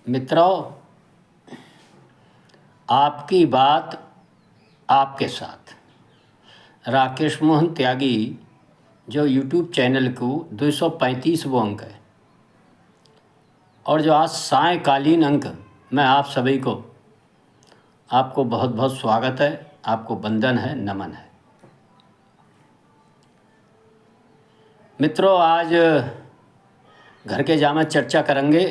मित्रों, आपकी बात आपके साथ राकेश मोहन त्यागी जो यूट्यूब चैनल को 235वां अंक है और जो आज सायंकालीन अंक मैं आप सभी को आपको बहुत बहुत स्वागत है, आपको वंदन है, नमन है। मित्रों, आज घर के जामे चर्चा करेंगे।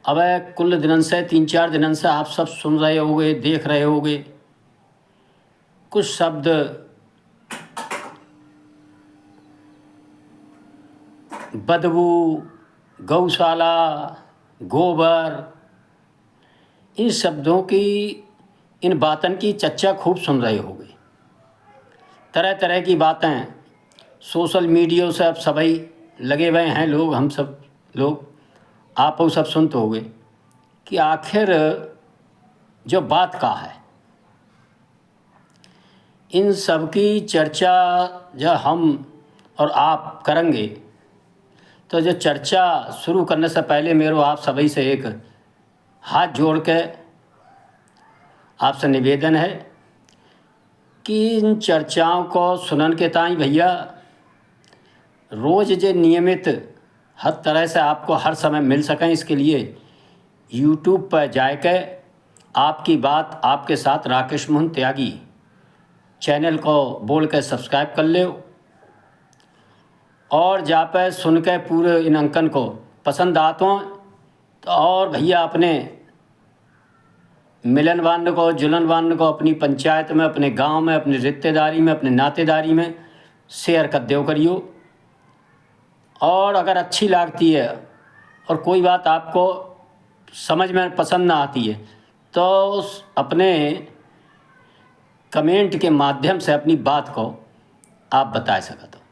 अब कुल दिनन से 3-4 दिनन से आप सब सुन रहे होगे, देख रहे होगे, कुछ शब्द बदबू, गौशाला, गोबर, इन शब्दों की, इन बातन की चर्चा खूब सुन रहे होगे। तरह तरह की बातें सोशल मीडिया से अब सभी लगे हुए हैं लोग, हम सब लोग, आप वो सब सुनते होगे कि आखिर जो बात का है, इन सब की चर्चा जब हम और आप करेंगे तो जो चर्चा शुरू करने से पहले मेरे आप सभी से एक हाथ जोड़ के आपसे निवेदन है कि इन चर्चाओं को सुनन के ताई भैया रोज़ जो नियमित हर तरह से आपको हर समय मिल सकें, इसके लिए यूट्यूब पर जाके आपकी बात आपके साथ राकेश मोहन त्यागी चैनल को बोल के सब्सक्राइब कर ले और जा पे सुन के पूरे इन अंकन को पसंद आते हो तो और भैया अपने मिलन वान को, जुलन वान को अपनी पंचायत में, अपने गांव में, अपनी रिश्तेदारी में, अपने नातेदारी में शेयर कर दो करियो। और अगर अच्छी लगती है और कोई बात आपको समझ में पसंद ना आती है तो अपने कमेंट के माध्यम से अपनी बात को आप बता सकते हो।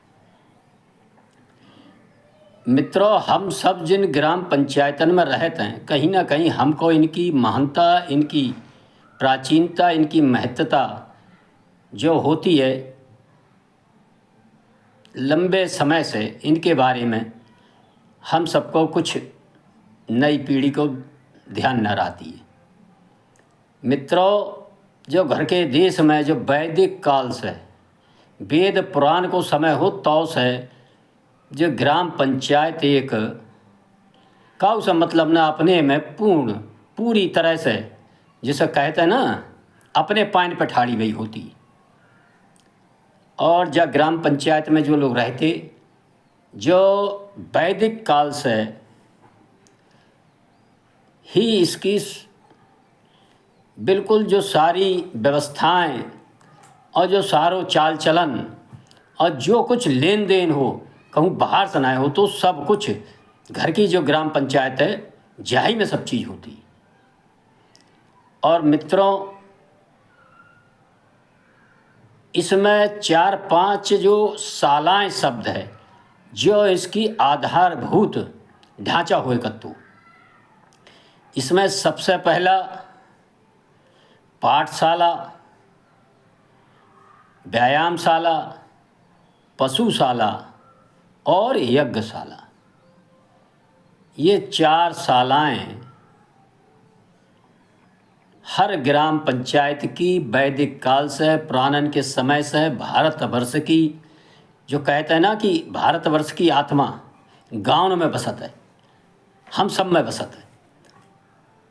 मित्रों, हम सब जिन ग्राम पंचायतन में रहते हैं, कहीं ना कहीं हमको इनकी महानता, इनकी प्राचीनता, इनकी महत्ता जो होती है लंबे समय से, इनके बारे में हम सबको कुछ नई पीढ़ी को ध्यान न रहती है। मित्रों, जो घर के देश में जो वैदिक काल से, वेद पुराण को समय हो तो से जो ग्राम पंचायत एक का उसे मतलब ना अपने में पूरी तरह से, जिसे कहते हैं ना, अपने पान पर ठाड़ी गई होती। और जब ग्राम पंचायत में जो लोग रहते, जो वैदिक काल से ही इसकी बिल्कुल जो सारी व्यवस्थाएं और जो सारो चाल चलन और जो कुछ लेन देन हो, कहूँ बाहर से ना हो, तो सब कुछ घर की जो ग्राम पंचायत है जाही में सब चीज़ होती। और मित्रों, इसमें 4-5 जो शालाएं शब्द है जो इसकी आधारभूत ढांचा हुए कत्तू। इसमें सबसे पहला पाठशाला, व्यायामशाला, पशुशाला और यज्ञशाला, ये 4 शालाएं हर ग्राम पंचायत की वैदिक काल से, पुराणन के समय से, भारतवर्ष की, जो कहते हैं ना कि भारतवर्ष की आत्मा गाँव में बसत है, हम सब में बसत है।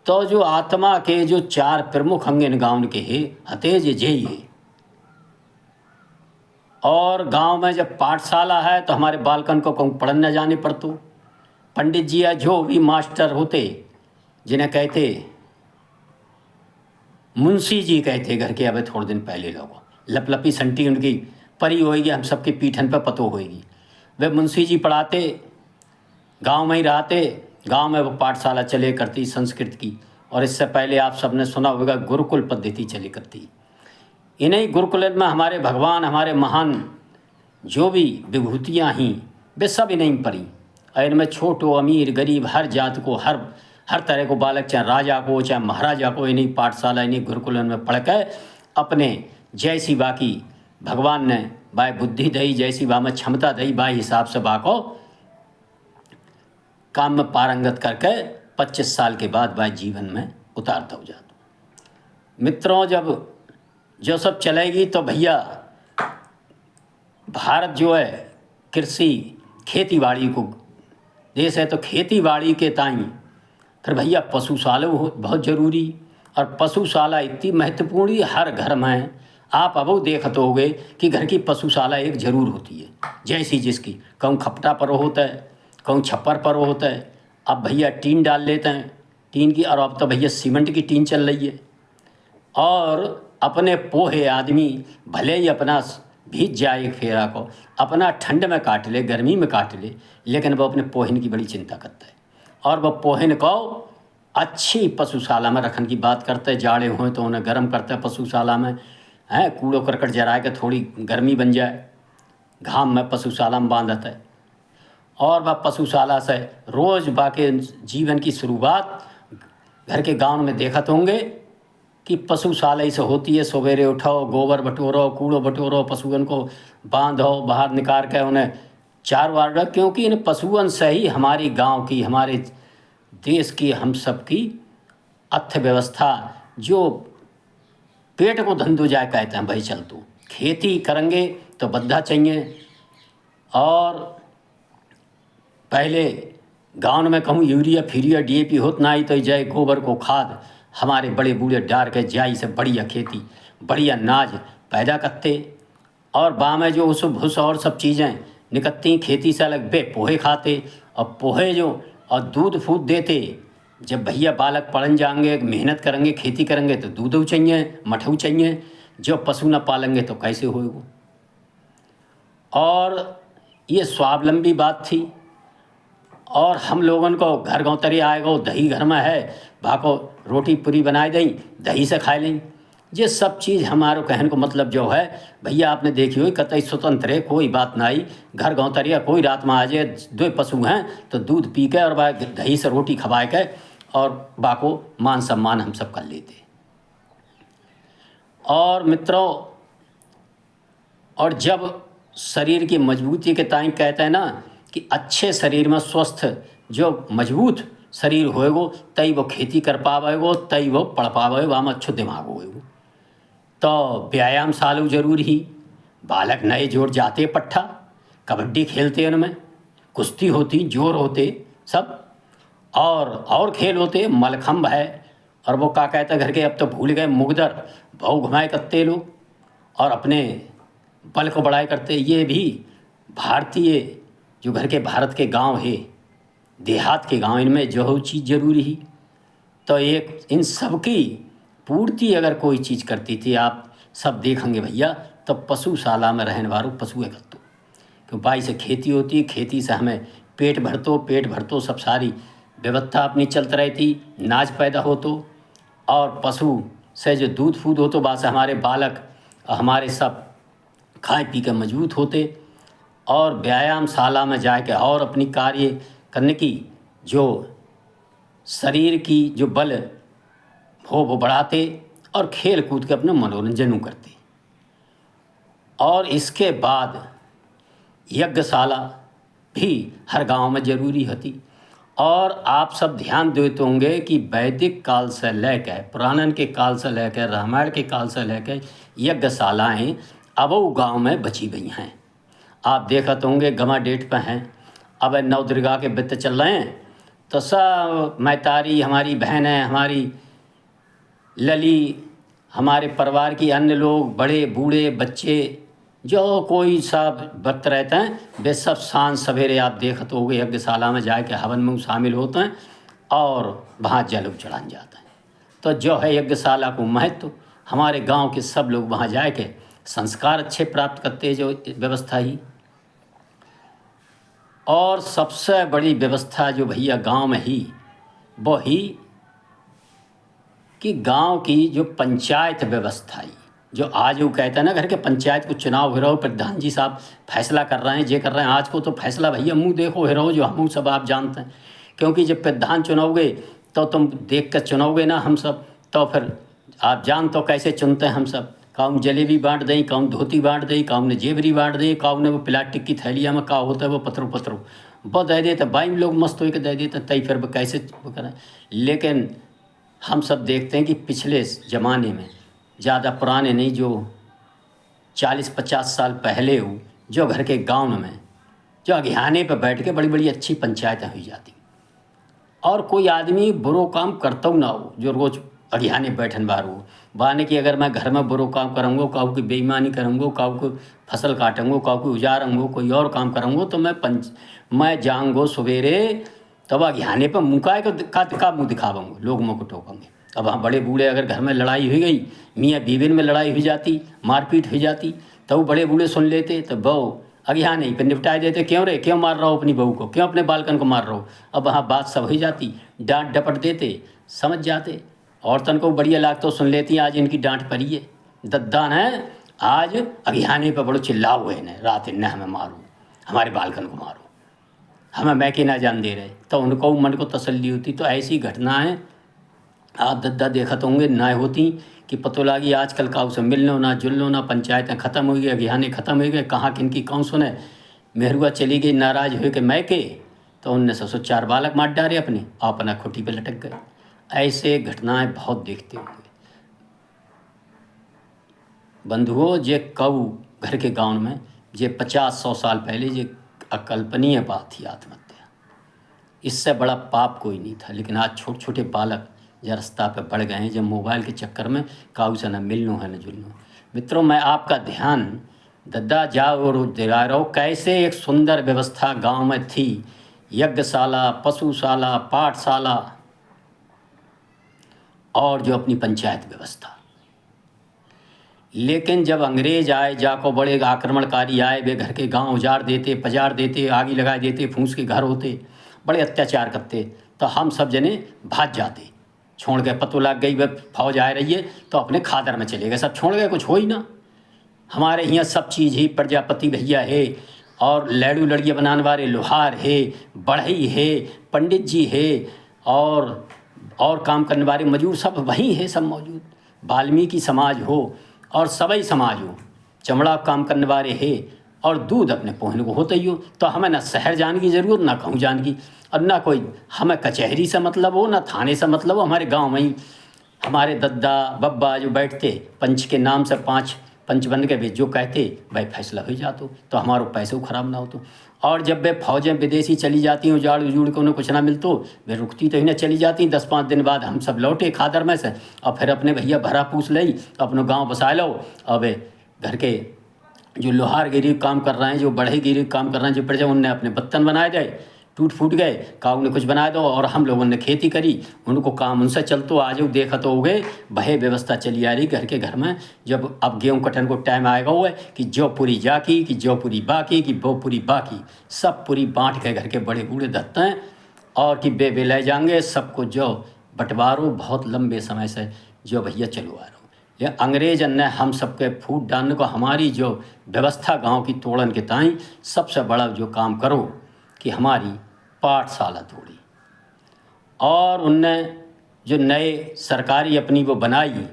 तो जो आत्मा के जो 4 प्रमुख अंग इन गाँव के है हतेज जेही है। और गांव में जब पाठशाला है तो हमारे बालकन को कहूँ पढ़ने न जाने पड़तो। पंडित जी या जो भी मास्टर होते, जिन्हें कहते मुंशी जी कहते घर के, अब थोड़े दिन पहले लोग लपलपी संटी उनकी परी होएगी, हम सबके पीठन पर पतो होएगी। वे मुंशी जी पढ़ाते, गांव में ही रहते, गांव में वो पाठशाला चले करती संस्कृत की। और इससे पहले आप सबने सुना होगा गुरुकुल पद्धति चली करती। इन्हीं गुरुकुल में हमारे भगवान, हमारे महान जो भी विभूतियाँ ही, वे सब इन्हीं पढ़ी। और इनमें छोटो, अमीर, गरीब, हर जात को, हर तरह को बालक, चाहे राजा को चाहे महाराजा को, इन्हीं पाठशाला, इन्हीं गुरुकुलन में पढ़ कर अपने जैसी बाकी भगवान ने बाय बुद्धि दई, जैसी बा में क्षमता दई, बाई हिसाब से बा को काम में पारंगत करके 25 साल के बाद वह जीवन में उतारता हो जाता। मित्रों, जब जो सब चलेगी तो भैया भारत जो है कृषि खेती बाड़ी को देश है, तो खेती बाड़ी के ताई फिर भैया पशुशाला बहुत जरूरी। और पशुशाला इतनी महत्वपूर्ण, हर घर में आप अब देखते होगे कि घर की पशुशाला एक जरूर होती है, जैसी जिसकी कहूँ खपटा पर होता है, कहूँ छप्पर पर होता है। अब भैया टीन डाल लेते हैं टीन की, और अब तो भैया सीमेंट की टीन चल रही है। और अपने पोहे आदमी भले ही अपना भीज जाए एक फेरा को, अपना ठंड में काट ले, गर्मी में काट ले, लेकिन वो अपने पोहन की बड़ी चिंता करता है। और वह पोहन को अच्छी पशुशाला में रखने की बात करते हैं। जाड़े हुए तो उन्हें गर्म करते हैं पशुशाला में, है कूड़ो करकट जरा के थोड़ी गर्मी बन जाए, घाम में पशुशाला में बांधता है। और वह पशुशाला से रोज़ बाके जीवन की शुरुआत घर के गांव में देखत होंगे कि पशुशाला से होती है। सवेरे उठाओ, गोबर बटोरो, कूड़ो बटोरो, पशुओं को बांधो, बाहर निकाल के उन्हें चार वार रख, क्योंकि इन पशुओं से ही हमारी गांव की, हमारे देश की, हम सब की अर्थव्यवस्था, जो पेट को धंधो जाए कहते हैं भाई, चल तू खेती करेंगे तो बद्धा चाहिए। और पहले गांव में कहूँ यूरिया फिरिया DAP होत ना ही, तो जय गोबर को खाद हमारे बड़े बूढ़े डार के जाई से बढ़िया खेती, बढ़िया अनाज पैदा करते। और बा में जो उस भूस और सब चीज़ें निकलती खेती से अलग, बे पोहे खाते। और पोहे जो और दूध फूद देते। जब भैया बालक पढ़न जाएंगे, मेहनत करेंगे, खेती करेंगे तो दूध चाहिए, मठऊ चाहिए। जो पशु न पालेंगे तो कैसे होएगा। और ये स्वावलंबी बात थी। और हम लोगों को घर गाँव तरी आएगा, दही घर में है, भाको रोटी पूरी बनाए दें, दही से खाए लें। ये सब चीज़ हमारे कहने को मतलब जो है भैया, आपने देखी हुई कतई स्वतंत्र है, कोई बात ना आई। घर गाँव तरिया कोई रात में आ जाए, 2 पशु हैं तो दूध पी के और बा दही से रोटी खवाए के और बाको मान सम्मान हम सब कर लेते। और मित्रों, और जब शरीर की मजबूती के ताई कहते हैं ना कि अच्छे शरीर में स्वस्थ जो मजबूत शरीर होएगो, तई वो खेती कर पावेगो, तई वो पढ़ पावेगो, वहाँ अच्छो दिमाग होएगो। तो व्यायाम सालू जरूर ही। बालक नए जोड़ जाते पट्ठा, कबड्डी खेलते, उनमें कुश्ती होती, जोर होते सब, और खेल होते, मलखम्ब है। और वो का कहता घर के अब तो भूल गए, मुगदर भाव घुमाए करते लोग और अपने बल को बढ़ाए करते। ये भी भारतीय जो घर के भारत के गांव है, देहात के गांव, इनमें जो हो चीज़ जरूरी ही। तो एक इन सब की पूर्ति अगर कोई चीज़ करती थी, आप सब देखेंगे भैया, तो पशुशाला में रहने वालों पशु करते, क्यों बाई से खेती होती है, खेती से हमें पेट भरतो सब सारी व्यवस्था अपनी चलती रहती, नाज पैदा हो तो, और पशु से जो दूध फूद हो तो बाद से हमारे बालक हमारे सब खाए पी के मजबूत होते। और व्यायामशाला में जाके और अपनी कार्य करने की जो शरीर की जो बल हो वो बढ़ाते, और खेल कूद के अपने मनोरंजन करते। और इसके बाद यज्ञशाला भी हर गांव में जरूरी होती। और आप सब ध्यान देते होंगे कि वैदिक काल से लेकर, पुराणन के काल से लेकर, रामायण के काल से लेकर यज्ञशालाएँ अब वो गाँव में बची गई हैं। आप देखते होंगे गमा डेट पे हैं, अब नव दुर्गा के व्रत चल रहे हैं, तो सब मैतारी हमारी बहन है, हमारी लली, हमारे परिवार की अन्य लोग, बड़े बूढ़े बच्चे, जो कोई सब व्रत रहते हैं, वे सब सांझ सवेरे आप देखते होंगे यज्ञशाला में जाके हवन में शामिल होते हैं और वहाँ जल चढ़ाने जाते हैं। तो जो है यज्ञशाला को महत्व, हमारे गांव के सब लोग वहाँ जाके संस्कार अच्छे प्राप्त करते हैं, जो व्यवस्था ही। और सबसे बड़ी व्यवस्था जो भैया गांव में ही, वो ही कि गांव की जो पंचायत व्यवस्था ही, जो आज वो कहते हैं ना घर के पंचायत को चुनाव हो रहा हो, प्रधान जी साहब फैसला कर रहे हैं, ये कर रहे हैं। आज को तो फैसला भैया मुँह देखो हो रहा हो, जो हम सब आप जानते हैं, क्योंकि जब प्रधान चुनाओगे तो तुम देख कर चुनाओगे ना हम सब, तो फिर आप जान तो कैसे चुनते हैं हम सब। काउन जलेबी बांट दें, काउन धोती बांट दें, काउन ने जेबरी बांट दें, काउन ने वो प्लास्टिक की थैलियाँ में का होता है वो पत्रों वो दे देते भाई लोग मस्त होकर दे देते तई फिर वो कैसे वो करें। लेकिन हम सब देखते हैं कि पिछले ज़माने में ज़्यादा पुराने नहीं, जो 40-50 साल पहले हो, जो घर के गांव में जो अगिहाने पर बैठ के बड़ी बड़ी अच्छी पंचायतें हुई जाती, और कोई आदमी बुरो काम करता ना हो, जो रोज़ अगिहाने बैठन बार हो बाने की अगर मैं घर में बुरो काम करूँगा, काहू की बेईमानी करूँगा, काहू को फसल काटूँगा, काहू को उजारूँगा, कोई और काम करूँगा, तो मैं जाऊँगो सवेरे तब अगिहाने पर मुँह का मुँह दिखाऊँगा, लोग मुँह को टोकेंगे। अब हाँ बड़े बूढ़े अगर घर में लड़ाई हुई गई, मियाँ बीविन में लड़ाई हुई जाती, मारपीट हो जाती, तो बड़े बूढ़े सुन लेते, तो बहू अगिहाने पे निपटा देते, क्यों रे क्यों मार रहा हो अपनी बहू को, क्यों अपने बालकन को मार रहा हो। अब वहाँ बात सब हो जाती, डांट डपट देते, समझ जाते। औरतन को बढ़िया लागतो सुन लेती, आज इनकी डांट पड़ी है, दद्दा ने आज अगिहाने पर बड़ो चिल्लाओ है ने रात इन्हें हमें मारो, हमारे बालकन को मारो, हमें मैं के ना जान दे रहे, तो उनको मन को तसल्ली होती। तो ऐसी घटनाएं आप दद्दा देखत होंगे ना होती कि पतो लागी आजकल का उसे मिलनो ना जुलनो ना, पंचायतें ख़त्म हो गई, अगिहाने ख़त्म हो गए, कहाँ किनकी कौन सुने। मेहरुआ चली गई नाराज हुए कि मैं के, तो उनने 104 बालक मार डाले अपने, अपना खुटी पे लटक गए। ऐसे घटनाएं बहुत देखते होंगे बंधुओं। जे कऊ घर के गांव में जे 50-100 साल पहले जे अकल्पनीय बात थी आत्महत्या, इससे बड़ा पाप कोई नहीं था। लेकिन आज छोटे छोटे बालक जो रास्ता पे बढ़ गए हैं, जब मोबाइल के चक्कर में काऊ से न मिलनो है न जुलनो। मित्रों, मैं आपका ध्यान दद्दा जाओ और दिला रहा हूँ, कैसे एक सुंदर व्यवस्था गांव में थी, यज्ञशाला, पशुशाला, पाठशाला और जो अपनी पंचायत व्यवस्था। लेकिन जब अंग्रेज आए, जाको बड़े आक्रमणकारी आए, वे घर के गांव उजाड़ देते, पजाड़ देते, आगी लगा देते, फूस के घर होते, बड़े अत्याचार करते, तो हम सब जने भाग जाते, छोड़ गए। पतो लग गई वे फौज आ रही है तो अपने खादर में चले गए, सब छोड़ गए, कुछ हो ही ना। हमारे यहाँ सब चीज़ ही प्रजापति भैया है, और लड़ू लड़िया बनाने वाले लोहार है, बढ़ई है, पंडित जी है, और काम करने वाले मजदूर सब वही है, सब मौजूद। वाल्मीकि समाज हो और सभी समाज हो, चमड़ा काम करने वाले है, और दूध अपने पोहने को होता ही हो। तो हमें ना शहर जाने की ज़रूरत, ना कहूँ जाने की, और ना कोई हमें कचहरी से मतलब हो, ना थाने से मतलब हो। हमारे गांव में ही हमारे दद्दा बब्बा जो बैठते, पंच के नाम से 5 पंच बन के वे जो कहते भाई फैसला हो जातो, तो हमारो पैसे खराब ना होतो। और जब वे फौजें विदेशी चली जाती हैं, उजाड़ उजूड़ के उन्हें कुछ ना मिलतो, वे रुकती तो ही ना चली जाती। 10-5 दिन बाद हम सब लौटे खादर में से, और फिर अपने भैया भरा पूछ लई, अपना गाँव बसा लो। अब घर के जो लोहार गिरी काम कर रहे हैं, जो बढ़ई गिरी काम कर रहे हैं, जो प्रजा उनने अपने बर्तन बनाए जाए, टूट फूट गए, काऊ ने कुछ बना दो, और हम लोगों ने खेती करी, उनको काम उनसे चलतो आज देखा तो हो गए। वह व्यवस्था चली आ रही घर में। जब अब गेहूँ कटन को टाइम आएगा हुआ है कि जो पूरी जाकी, कि जो पूरी बाकी, कि वो पूरी बाकी, सब पूरी बाँट के घर के बड़े बूढ़े धत्ते हैं, और कि बे ले जाएंगे सबको, जो बंटवारो बहुत लंबे समय से जो भैया चलो आ रहा। ये अंग्रेज ने हम सबके फूट डालने को, हमारी जो व्यवस्था गांव की तोड़न के ताई सबसे बड़ा जो काम करो कि हमारी पाठशाला तोड़ी, और उनने जो नए सरकारी अपनी वो बनाई,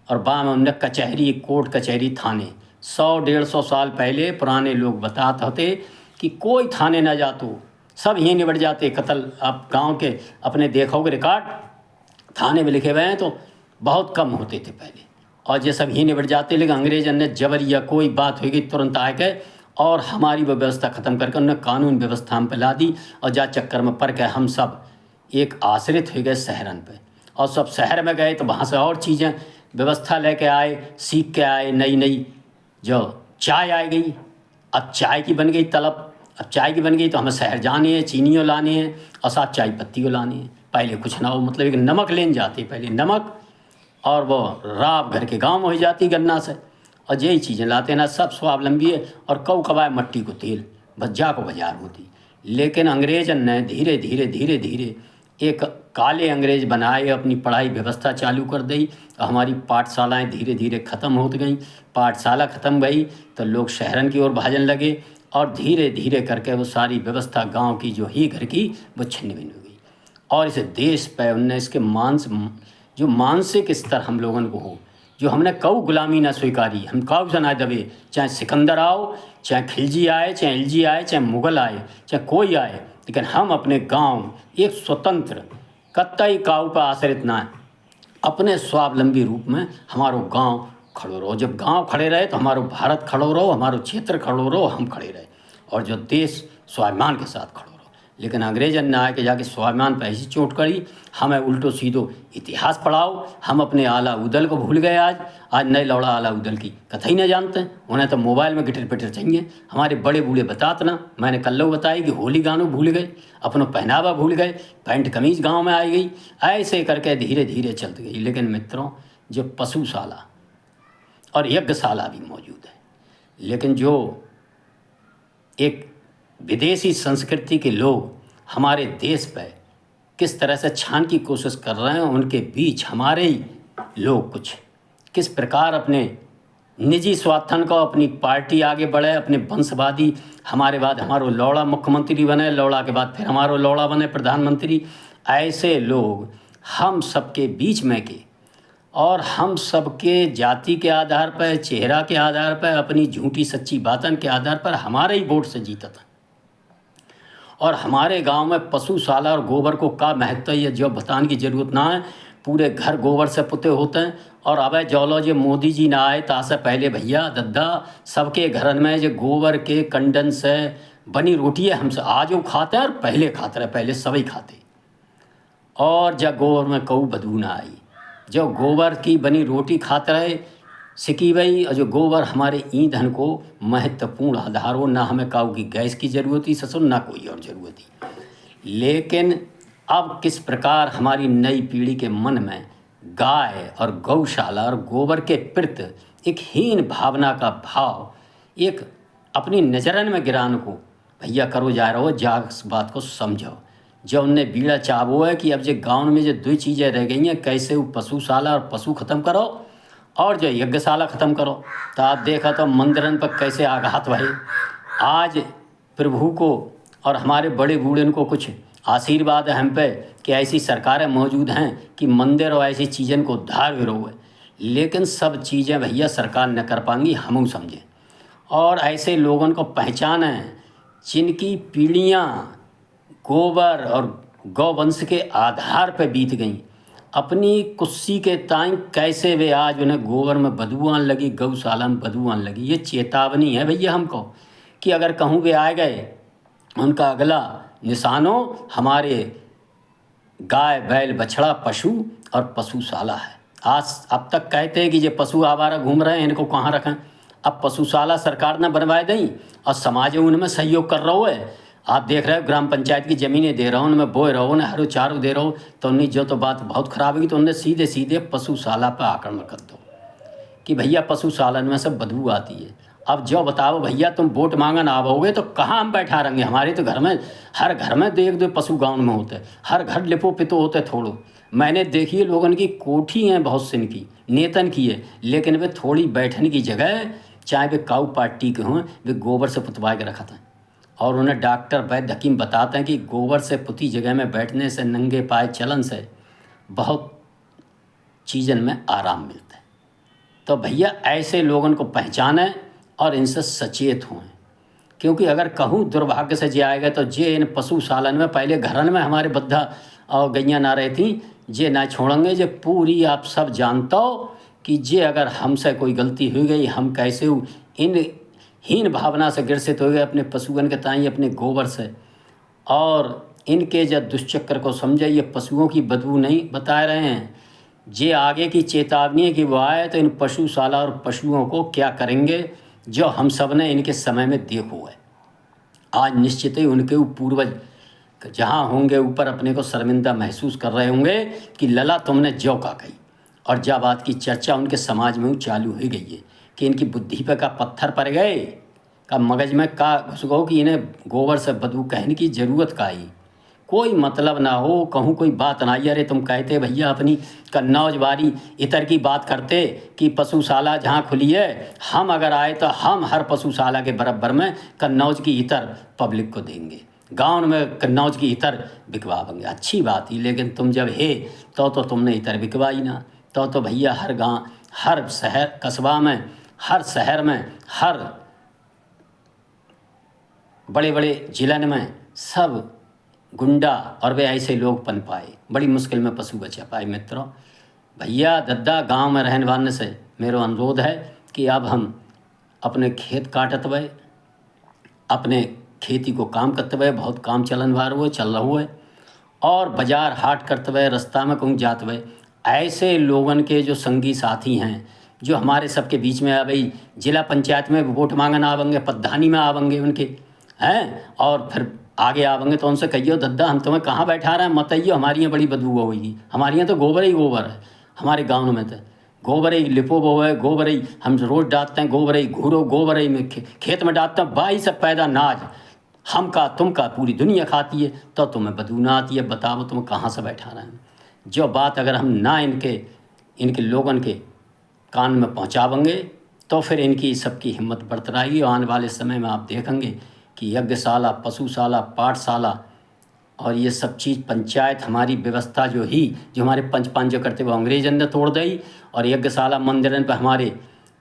और बाद में उनने कचहरी, कोर्ट कचहरी, थाने 100-150 साल पहले पुराने लोग बताते होते कि कोई थाने ना जातो, सब यहीं निबट जाते कत्ल। आप गांव के अपने देखोगे रिकॉर्ड, थाने में लिखे हुए हैं तो बहुत कम होते थे पहले, और ये सब यहीं निबट जाते। लेकिन अंग्रेजों ने जबर या कोई बात होगी तुरंत आ गए, और हमारी वो व्यवस्था ख़त्म करके उन्होंने कानून व्यवस्था हम पे ला दी। और जा चक्कर में पड़ के हम सब एक आश्रित हो गए शहरन पे, और सब शहर में गए तो वहाँ से और चीज़ें व्यवस्था लेके आए, सीख के आए। नई नई जो चाय आ गई, अब चाय की बन गई तलब, अब चाय की बन गई तो हमें शहर जाने हैं, चीनियों लाने हैं, और साथ चाय पत्तियों लानी है। पहले कुछ ना हो, मतलब एक नमक लेने जाते, पहले नमक, और वो राब घर के गाँव में हो जाती गन्ना से, और यही चीज़ें लाते ना, सब स्वावलंबी है। और कऊ कबाए मट्टी को तेल, भज्जा को बाजार होती। लेकिन अंग्रेजन ने धीरे धीरे धीरे धीरे एक काले अंग्रेज बनाए, अपनी पढ़ाई व्यवस्था चालू कर दी, और हमारी पाठशालाएं धीरे धीरे ख़त्म होती गई। पाठशाला ख़त्म गई तो लोग शहरन की ओर भाजन लगे, और धीरे धीरे करके वो सारी व्यवस्था गांव की जो ही घर की वो छिन्न भिन्न हो गई। और इस देश पर उनने इसके जो मानसिक स्तर हम लोगों को हो, जो हमने कऊ गुलामी ना स्वीकारी, हम काऊ से ना दबे, चाहे सिकंदर आओ, चाहे खिलजी आए, चाहे एलजी आए, चाहे मुग़ल आए, चाहे कोई आए, लेकिन हम अपने गांव एक स्वतंत्र कतई काऊ पर आश्रित ना है, अपने स्वावलंबी रूप में हमारो गांव खड़ो रहो। जब गांव खड़े रहे तो हमारो भारत खड़ो रहो, हमारो क्षेत्र खड़ो रहो, हम खड़े रहे, और जो देश स्वाभिमान के साथ खड़ो रहो। लेकिन अंग्रेजन ने आके जाके स्वाभिमान पर ऐसी चोट करी, हमें उल्टो सीधो इतिहास पढ़ाओ। हम अपने आला उदल को भूल गए। आज नए लौड़ा आला उदल की कथा ही नहीं जानते हैं। उन्हें तो मोबाइल में गिटर पिटर चाहिए। हमारे बड़े बूढ़े बताते ना, मैंने कल लोग बताई कि होली गानों भूल गए, अपनों पहनावा भूल गए, पैंट कमीज गांव में आई गई, ऐसे करके धीरे धीरे चलती गई। लेकिन मित्रों, जो पशुशाला और यज्ञशाला भी मौजूद है, लेकिन जो एक विदेशी संस्कृति के लोग हमारे देश पर किस तरह से छान की कोशिश कर रहे हैं, उनके बीच हमारे ही लोग कुछ किस प्रकार अपने निजी स्वार्थन को, अपनी पार्टी आगे बढ़े, अपने वंशवादी, हमारे बाद हमारो लौड़ा मुख्यमंत्री बने, लौड़ा के बाद फिर हमारो लौड़ा बने प्रधानमंत्री, ऐसे लोग हम सबके बीच में के, और हम सबके जाति के आधार पर, चेहरा के आधार पर, अपनी झूठी सच्ची बातन के आधार पर हमारे ही वोट से जीता था। और हमारे गांव में पशुशाला और गोबर को का महत्व है जो बताने की ज़रूरत ना है। पूरे घर गोबर से पुते होते हैं। और अब जौलो जो मोदी जी ना आए तासे पहले भैया दद्दा सबके घरन में जो गोबर के कंडन से बनी रोटी है, हमसे आज वो खाते हैं और पहले खाते रहे, पहले सभी खाते। और जब गोबर में कऊ बदबू ना आई, जो गोबर की बनी रोटी खाते रहे सिकी भाई, और जो गोबर हमारे ईंधन को महत्वपूर्ण आधार हो, ना हमें काऊ की गैस की ज़रूरत ही ससुर, ना कोई और ज़रूरत ही। लेकिन अब किस प्रकार हमारी नई पीढ़ी के मन में गाय और गौशाला और गोबर के प्रति एक हीन भावना का भाव, एक अपनी नजरन में गिराने को भैया करो जा रहे हो, जाग बात को समझो। जो उनने बीड़ा चाबो है कि अब जो गाँव में जो दो चीज़ें रह गई हैं, कैसे वो पशुशाला और पशु ख़त्म करो और जो यज्ञशाला ख़त्म करो। तो आप देखा तो मंदिरन पर कैसे आघात भये। आज प्रभु को और हमारे बड़े बूढ़े को कुछ आशीर्वाद है हम पे कि ऐसी सरकारें मौजूद हैं कि मंदिर और ऐसी चीज़ें को उद्धार भी रहो है। लेकिन सब चीज़ें भैया सरकार न कर पाएंगी, हम समझें। और ऐसे लोगों को पहचानें जिनकी पीढ़ियाँ गोबर और गौवंश के आधार पर बीत गईं। अपनी कुर्सी के ताई कैसे वे आज उन्हें गोबर में बदबू आने लगी, गौशाला में बदबू आने लगी। ये चेतावनी है भैया हमको कि अगर कहूँ वे आ गए, उनका अगला निशानो हमारे गाय बैल बछड़ा पशु और पशुशाला है। आज अब तक कहते हैं कि ये पशु आवारा घूम रहे हैं, इनको कहाँ रखें। अब पशुशाला सरकार ने बनवाए दी और समाज उनमें सहयोग कर रहा है। आप देख रहे हो ग्राम पंचायत की ज़मीनें दे रहा हूँ, उनमें बोए रहो, उन्हें हरो चारों दे रहो। तो उन्हें जो तो बात बहुत ख़राब है तो उन्हें सीधे सीधे पशुशाला पर आक्रमण कर दो कि भैया पशुशालन में सब बदबू आती है। अब जो बताओ भैया, तुम वोट मांगन आओगे तो कहाँ हम बैठा रहेंगे। हमारे तो घर में, हर घर में देख दो पशु गाँव में होते, हर घर लिपो पितो होते थोड़ो। मैंने देखी है लोगों की कोठी हैं बहुत सिन की, नेतन की है, लेकिन वे थोड़ी बैठने की जगह, चाहे वे काऊ पार्टी के हों, वे गोबर से पुतवा के रखा था। और उन्हें डॉक्टर वैद्य हकीम बताते हैं कि गोबर से पुती जगह में बैठने से, नंगे पाए चलन से बहुत चीज़न में आराम मिलता है। तो भैया ऐसे लोगों को पहचानें और इनसे सचेत हों। क्योंकि अगर कहूँ दुर्भाग्य से जे आएगा तो जे इन पशुशालन में पहले घरन में हमारे बद्धा और गैया ना रहती, जे ना छोड़ेंगे। जे पूरी आप सब जानते हो कि जे अगर हमसे कोई गलती हो गई, हम कैसे इन हीन भावना से ग्रसित हो गए अपने पशुओं के ताई, अपने गोबर से, और इनके जब दुष्चक्र को समझे। ये पशुओं की बदबू नहीं बता रहे हैं, जे आगे की चेतावनी है कि वो आए तो इन पशुशाला और पशुओं को क्या करेंगे, जो हम सब ने इनके समय में देखो है। आज निश्चित ही उनके पूर्वज जहाँ होंगे ऊपर अपने को शर्मिंदा महसूस कर रहे होंगे कि लला तुमने जो का कही। और जब बात की चर्चा उनके समाज में चालू हो गई है कि इनकी बुद्धि पे का पत्थर पड़ गए, का मगज में का घुस गो कि इन्हें गोबर से बदबू कहने की ज़रूरत का ही कोई मतलब ना हो, कहूँ कोई बात ना आई। अरे तुम कहते भैया अपनी कन्नौज बारी इतर की बात करते कि पशुशाला जहाँ खुली है, हम अगर आए तो हम हर पशुशाला के बराबर में कन्नौज की इतर पब्लिक को देंगे, गाँव में कन्नौज की इतर बिकवाएंगे। अच्छी बात ही, लेकिन तुम जब है तो तुमने इतर बिकवाई ना, तो भैया हर गाँव, हर शहर कस्बा में, हर शहर में, हर बड़े बड़े जिलन में सब गुंडा और वे ऐसे लोग पन पाए, बड़ी मुश्किल में पशु बचा पाए। मित्रों, भैया दद्दा गांव में रहने वाले से मेरा अनुरोध है कि अब हम अपने खेत काटत हुए, अपने खेती को काम करते हुए, बहुत काम चलन वार हुए चल रहा हुए, और बाजार हाट करते हुए, रास्ता में कहूँ जाते हुए, ऐसे लोगन के जो संगी साथी हैं जो हमारे सबके बीच में भाई जिला पंचायत में वोट मांगना आवेंगे, पद्धानी में आवेंगे उनके हैं, और फिर आगे आवेंगे तो उनसे कहियो दद्दा हम तुम्हें कहाँ बैठा रहे हैं, मत आइयो, हमारी यहाँ बड़ी बदबू होगी, हमारे यहाँ तो गोबर ही गोबर है, हमारे गाँव में तो गोबर ही लिपो वो है, गोबर ही हम रोज डालते हैं, गोबर ही घूरो, गोबर ही में खेत में डालते हैं, बाई सब पैदा नाज हम का तुम का पूरी दुनिया खाती है, तो तुम्हें बदबू ना आती है। बताओ तुम कहाँ से बैठा रहे हैं। जो बात अगर हम ना इनके लोगन के कान में पहुँचावेंगे तो फिर इनकी सबकी हिम्मत बढ़ती रहेगी। और आने वाले समय में आप देखेंगे कि यज्ञशाला, पशुशाला, पाठशाला और ये सब चीज़ पंचायत हमारी व्यवस्था जो हमारे पंच जो करते वो अंग्रेजन ने तोड़ दी, और यज्ञशाला मंदिरन पर हमारे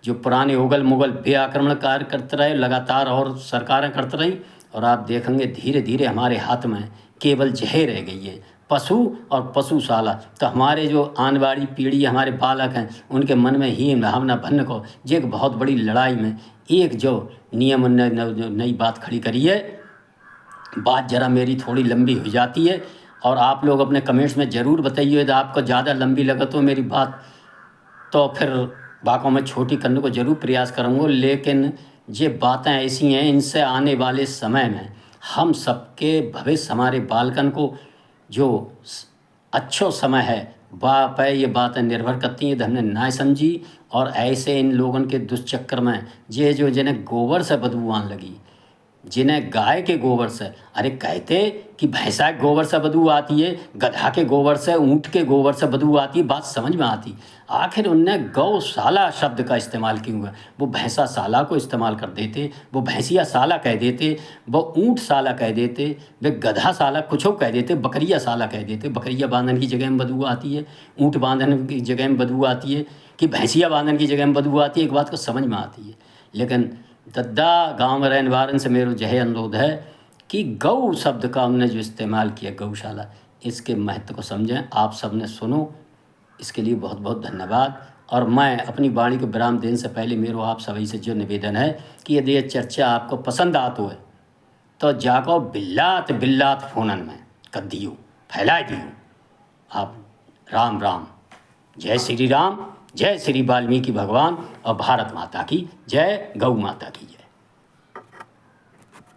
जो पुराने उगल मुगल बेआक्रमण कार्य करते रहे लगातार, और सरकारें करते रही। और आप देखेंगे धीरे धीरे हमारे हाथ में केवल जहर रह गई है, पशु और पशुशाला। तो हमारे जो आने वाली पीढ़ी, हमारे बालक हैं, उनके मन में ही भावना भन्न को जो एक बहुत बड़ी लड़ाई में एक जो नियम नई बात खड़ी करी है। बात ज़रा मेरी थोड़ी लंबी हो जाती है, और आप लोग अपने कमेंट्स में ज़रूर बताइए यदि आपको ज़्यादा लंबी लगे तो मेरी बात, तो फिर बातों में छोटी करने को ज़रूर प्रयास करूँगा। लेकिन ये बातें ऐसी हैं, इनसे आने वाले समय में हम सबके भविष्य, हमारे बालकन को जो अच्छो समय है वह पे ये बातें निर्भर करती हैं। हमने ना समझी, और ऐसे इन लोगों के दुष्चक्र में ये जो जिन्हें गोबर से बदबू आने लगी, जिन्हें गाय के गोबर से, अरे कहते कि भैंसा के गोबर से बदबू आती है, गधा के गोबर से, ऊँट के गोबर से बदबू आती है, बात समझ में आती। आखिर उनने गौशाला शब्द का इस्तेमाल क्यों हुआ? वो भैंसा साला को इस्तेमाल कर देते, वो भैंसिया साला कह देते, वो ऊँट साला कह देते, वे गधा साला कुछ कह देते, बकरिया साला कह देते। बकरिया बांधन की जगह में बदबू आती है, ऊँट बांधन की जगह में बदबू आती है, कि भैंसिया बांधन की जगह में बदबू आती है। एक बात को समझ में आती है। लेकिन दद्दा गांव में रहने वाले से मेरा यह अनुरोध है कि गौ शब्द का हमने जो इस्तेमाल किया, गौशाला, इसके महत्व को समझें। आप सब ने सुनो, इसके लिए बहुत बहुत धन्यवाद। और मैं अपनी वाणी को विराम देने से पहले मेरा आप सभी से जो निवेदन है कि यदि ये चर्चा आपको पसंद आती है तो जाको बिल्लात बिल्लात फोनन में कर दियो, फैला दियो। आप राम राम, जय श्री राम, जय श्री वाल्मीकि भगवान, और भारत माता की जय, गौ माता की जय।